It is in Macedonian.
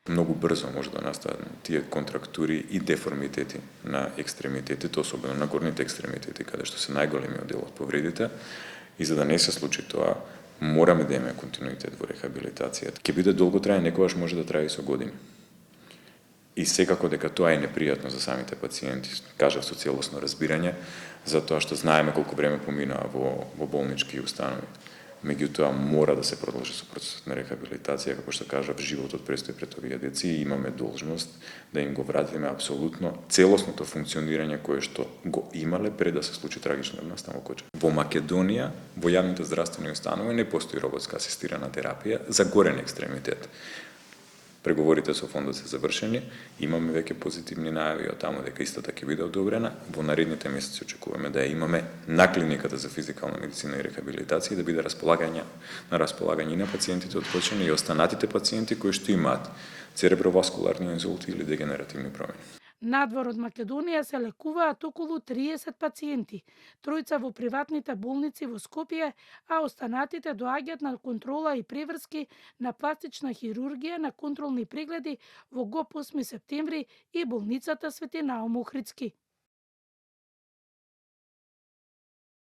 Многу брзо може да настанат тие контрактури и деформитети на екстремитетите, особено на горните екстремитети, каде што се најголемиот дел од повредите. И за да не се случи тоа, мораме да имаме континуитет во рехабилитацијата. Ќе биде долготраен, некогаш може да трае и со години. И секако дека тоа е непријатно за самите пациенти, кажав со целосно разбирање, затоа што знаеме колку време поминаа во болнички установи. Меѓутоа мора да се продолжи со процесот на рехабилитација, како што кажав, животот престои пред овие деца и имаме должност да им го вратиме апсолутно целосното функционирање кое што го имале пред да се случи трагичниот настан во Кочани. Во Македонија, во јавните здравствени установи не постои роботска асистирана терапија за горен екстремитет. Преговорите со фондот се завршени, имаме веќе позитивни најави од таму дека истата ќе биде одобрена. Во наредните месеци очекуваме да ја имаме на клиниката за физикална медицина и рехабилитација да биде на располагање и на пациентите од Кочани и останатите пациенти кои што имаат цереброваскуларни инсулти или дегенеративни промени. Надвор од Македонија се лекуваат околу 30 пациенти, тројца во приватните болници во Скопје, а останатите доаѓаат на контрола и преврски на пластична хирургија на контролни прегледи во ГОП 8 септември и болницата Свети Наум Охридски.